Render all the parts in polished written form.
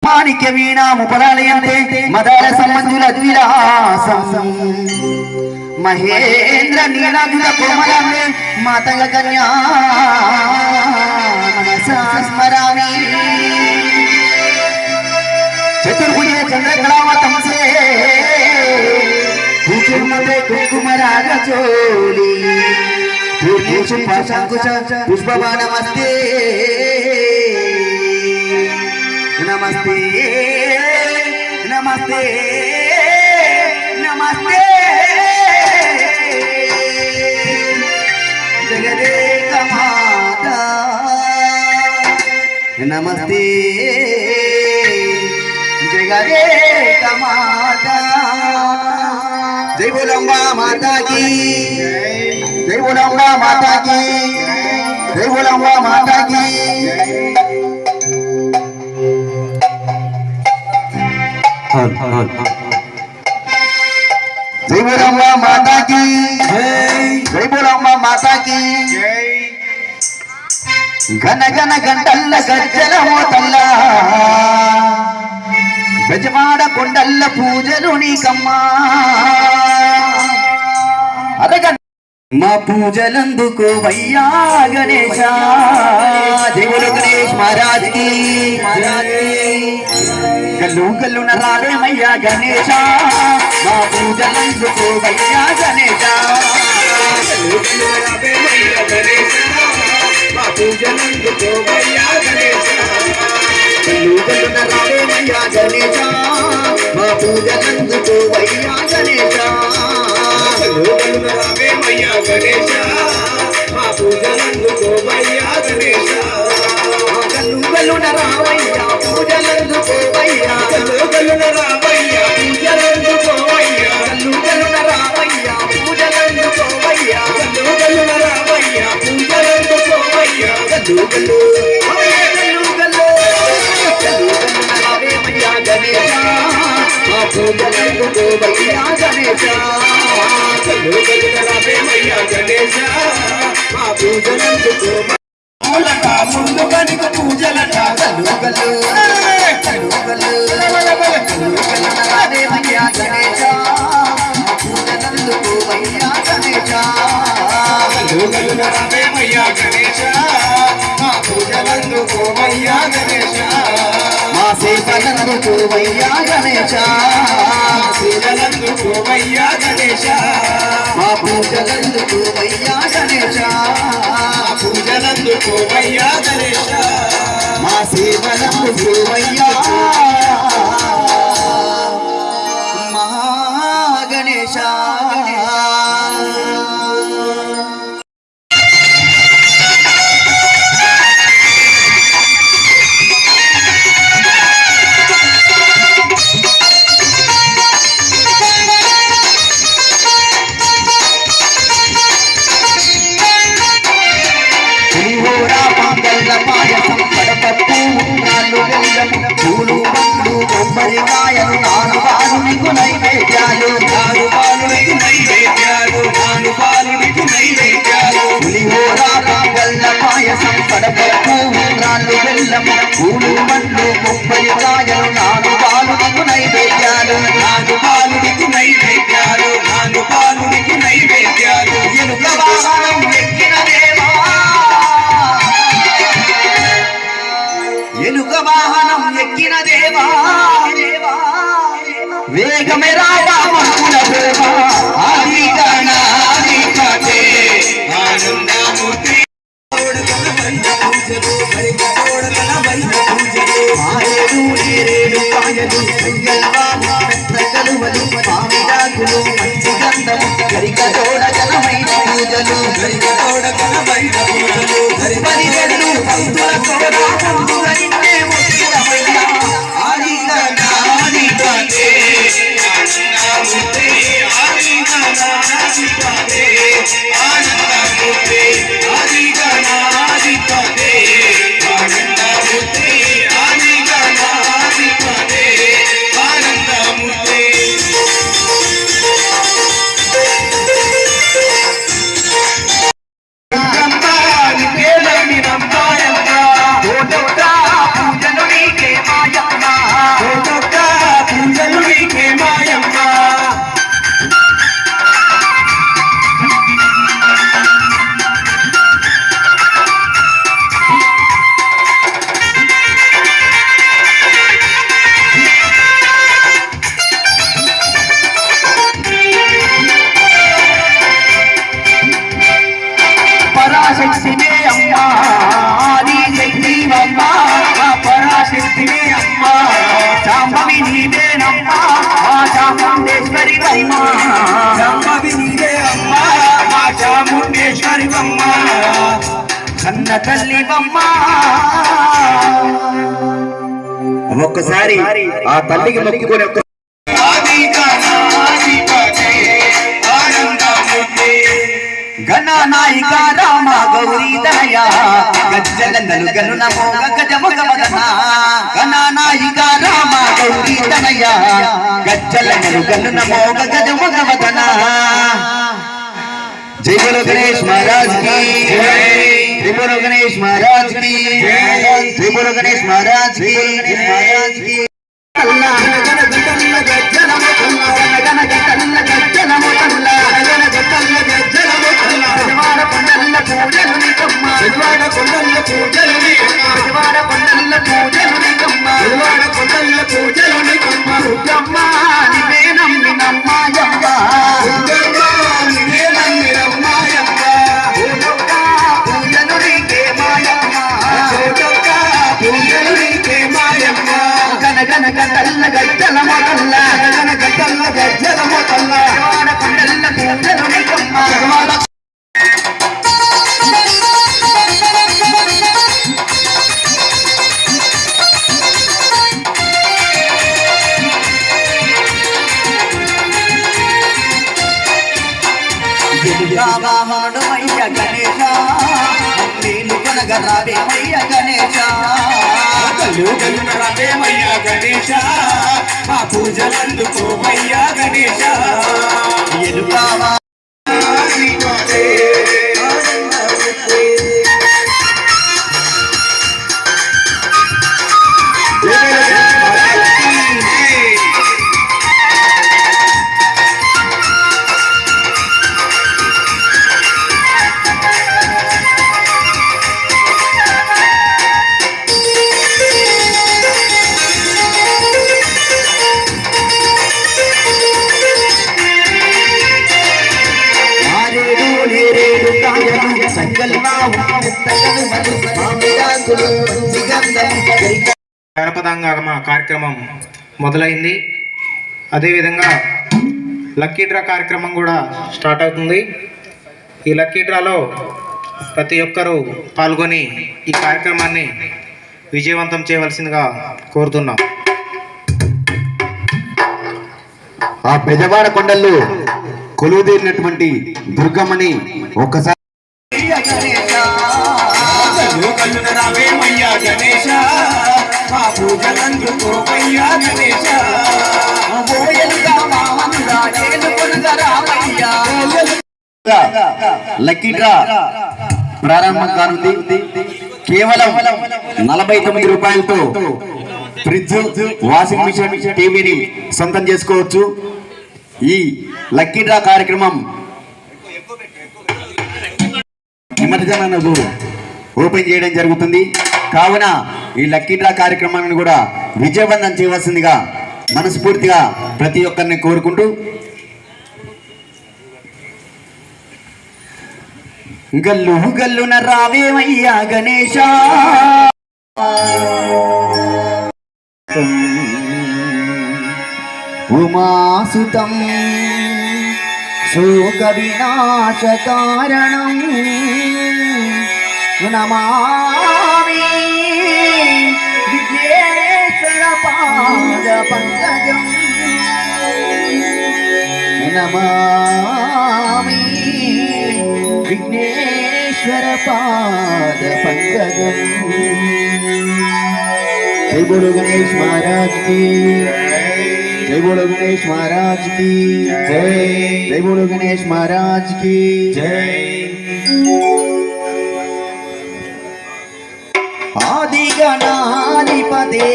మాణిక్య వీణాముపలాలయంతే మదాల సంబంధుల ద్విలాసం మహేంద్ర నీలాదుల కోమలమే మాతల కన్యా మనసాస్మరామి చతుర్భుజ చంద్రకళావతం సే కుకుమతే కుకుమరాగ చోళి పూర్ణేషు పాశాంకుశ పుష్పవా నమస్తే नमस्ते नमस्ते नमस्ते जगदेक माता नमस्ते जगदेक माता जय बोलो अम्बा माता की जय बोलो अम्बा माता की जय बोलो अम्बा माता की जय बोलो अम्बा माता की जय बोलो अम्बा माता की घन घन गंटल्ल गज्जल मोतल्ल गजमाड कोंडल्ल पूजलु नीकम्मा अरगन మా పూజలందుకు వయ్యా గణేశ జై బోలో గణేష్ మహారాజ్ కి గల్లు గల్లు నరాలే మయ్యా గణేశ మా పూజలందుకు వయ్యా గణేశ గల్లు గల్లు నరాలే మయ్యా గణేశ మా పూజలందుకు వయ్యా గణేశ గల్లు గల్లు నరాలే మయ్యా గణేశ మా పూజలందుకు వయ్యా గణేశ मैया गणेश मा पूजलंदुको मैया गणेश गल्लू गल्लू नरावैया पूजलंदुको मैया गल्लू गल्लू नरावैया पूजलंदुको मैया गल्लू गल्लू नरावैया पूजलंदुको मैया गल्लू गल्लू नरावैया पूजलंदुको मैया गल्लू गल्लू गल्लू गल्लू गल्लू नरावे मैया गणेश मा पूजलंदुको मैया गणेश गल्लू गल्लू नरावे मैया गणेश मा पूजलंदुको పూలట ముందుగా నీకు పూజలట గల్లు గల్లు గల్లు గల్లు గల్లు గల్లు నరాదే మయ్యా గణేశ మా పూజలందుకు మయ్యా గణేశ గల్లు గల్లు నరాదే మయ్యా గణేశ మా పూజలందుకు మయ్యా గణేశ మా సేవలందుకు మయ్యా గణేశ సేవలందుకు మయ్యా గణేశ మా పూజలందుకు మయ్యా గణేశ పూజలందుకు మయ్యా గణేశ మా సేవలందుకు మయ్యా మా గణేశ పూలు పండ్లు కొబ్బరికాయలు నాలుగు నైవేద్యాలు పులిహోర పొంగళ్ళ పాయసం కడపప్పు ఉండ్రాళ్ళు బెల్లం పూలు పండ్లు కొబ్బరికాయలు నాలుగు నైవేద్యాలు ఎలుక వాహనం ఎక్కిన దేవా ఎలుక వాహనం ఎక్కిన దేవా వేగమే రామకుల ప్రేమ ఆది గణాధిపతే ఆనందమూర్తి మారేడు నేరేడు కాయలు కయ్యల్వాము పెద్దగలువలు పామిడాకులు మంచి గంధము గరిక తోడగలమైన పూజలు పరిగెళ్ళు పంతుల తోడ పంతుల నిన్నే మొక్కినమయ్యా ఆది గణాధిపతే నీవేనమ్మా మా చాముండేశ్వరి అమ్మ శాంభవి నీవే అమ్మా మా చాముండేశ్వరి అమ్మ కన్న తల్లి అమ్మ ఒక్కసారి ఆ తల్లికి మొక్కుకొని ఒక్క గణనాయిక రామ గౌరీ దయ గజ్జల నలుగను నమో గజముఖ వదన గణనాయిక రామ గౌరీ దయ గజ్జల నలుగను నమో గజముఖ వదన జై బోలో గణేష్ మహారాజ్ की जय बोलो गणेश महाराज की जय बोलो गणेश महाराज की अल्लाह गण गण गज्जल मोतल्ला गण गण गज्जल मोतल्ला गण गण गज्जल मोतल्ला जवाड़ पंडल पूजल निकम्म जवाड़ पंडल पूजल निकम्म जवाड़ पंडल पूजल निकम्म जवाड़ पंडल पूजल निकम्म उद्यम्म निवे नम्मिनम्म यम्म उद्यम्म निवे नम्मिनम्म यम्म उद्यम्म पूजल निके मायम्म उद्यम्म पूजल निके मायम्म गण गण गज्जल गज्जल मोतल्ला गण गण गज्जल मोतल्ला जवाड़ पंडल पूजल निकम्म जवाड़ వాహనుడు మయ్య గణేశ నీళ్ళు కొనగరావే మయ్య గణేశ రావేమయ్యా గణేశ మా పూజలందుకోవయ్యా గణేశ ఎలుకావా గణపతాంగమ కార్యక్రమం మొదలైంది. అదేవిధంగా లక్కీ డ్రా కార్యక్రమం కూడా స్టార్ట్ అవుతుంది. ఈ లక్కీ డ్రాలో ప్రతి ఒక్కరూ పాల్గొని ఈ కార్యక్రమాన్ని విజయవంతం చేయవలసిందిగా కోరుతున్నాం. ఆ పెదవాడ కొండల్లో కొలువుదీరినటువంటి దుర్గమ్మని ఒక్కసారి రావేమయ్యా గణేశ మా పూజలందుకోవయ్యా గణేశ లక్కీ డ్రా ప్రారంభం కానుంది. కేవలం 49 రూపాయలతో ఫ్రిడ్జ్, వాషింగ్ మిషన్, టీవీని సొంతం చేసుకోవచ్చు. ఈ లక్కీ డ్రా కార్యక్రమం నిమజ్జన ఓపెన్ చేయడం జరుగుతుంది. కావున ఈ లక్కీ డ్రా కార్యక్రమాన్ని కూడా విజయవంతం చేయవలసిందిగా మనస్ఫూర్తిగా ప్రతి ఒక్కరిని కోరుకుంటూ, గల్లు గల్లున రావేమయ్యా గణేశ ఉమాసుతం శోక వినాశ కారణం నమామి విఘ్నేశ్వర పాద పంకజం నమామి విఘ్నేశ్వర పాద పంకజం. జై బోలో గణేష్ మహారాజ్ की जय बोलो गणेश महाराज की जय जय बोलो गणेश महाराज की जय. आदि गणाधिपते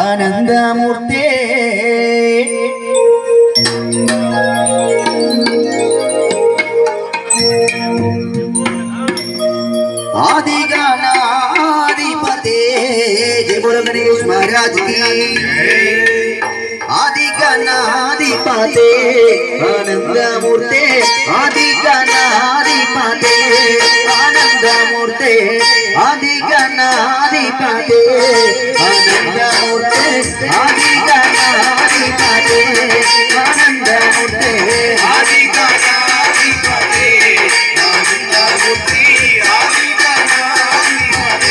आनंदमूर्ते आदि गणाधिपते जय बोलो गणेश महाराज की आदि गणाधिपते आनंदमूर्ते आदि गणाधिपते आनंदमूर्ते आदि गणाधिपते ఆనందమూర్తే ఆది గణాధిపతే ఆనందమూర్తే ఆది గణాధిపతే ఆనందమూర్తి ఆది గణాధిపతే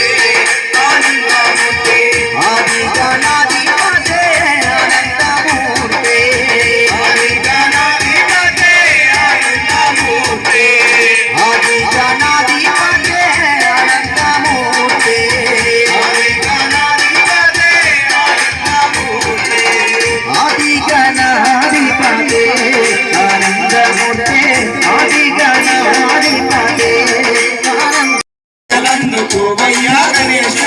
ఆనందమూర్తి ఆది గణాధిపతే ఆనందమూర్తే ఆది గణాధిపతే ఆనందమూర్తి ఆది గణాధిపతే ఆనందమూర్తే ఆది గణాధిపతే ఆనందమూర్తి ఆది గణాధిపతే ఆనందమూర్తే ఆది గణాధిపతే లందుకోవయ్యా గణేశ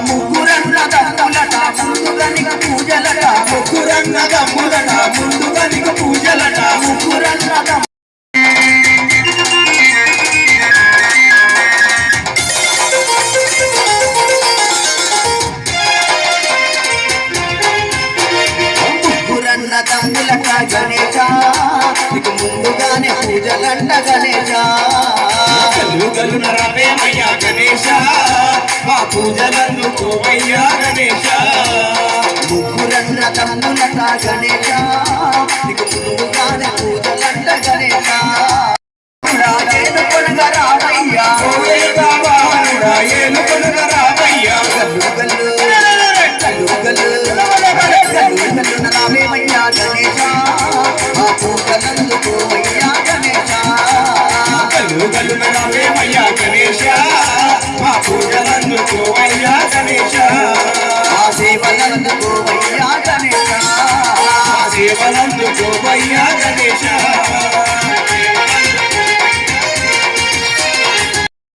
ముగ్గురన్న దమ్ములట ముందుగా నీకు పూజలట ముగ్గురన్న దమ్ములట ముందుగా నీకు పూజలట ముగ్గురన్న దమ్ము ముగ్గురన్న దమ్ములట గణేశ నీకు ముందుగానే పూజలంట గణేశ గల్లు నరవేమయ్యా గణేశ మా పూజలందుకోవయ్యా గణేశ ముగ్గురన్న దమ్ములట గణేశ నీకు ముందుగానే పూజలంట గణేశ రాజేను కొనగరావయ్యా ఓయేగా వాహనుడా ఏలుకొనగ రావయ్యా గల్లు గల్లు గల్లు గల్లు గల్లు గల్లు నరావేమయ్యా గణేశ మా పూజలందుకోవయ్యా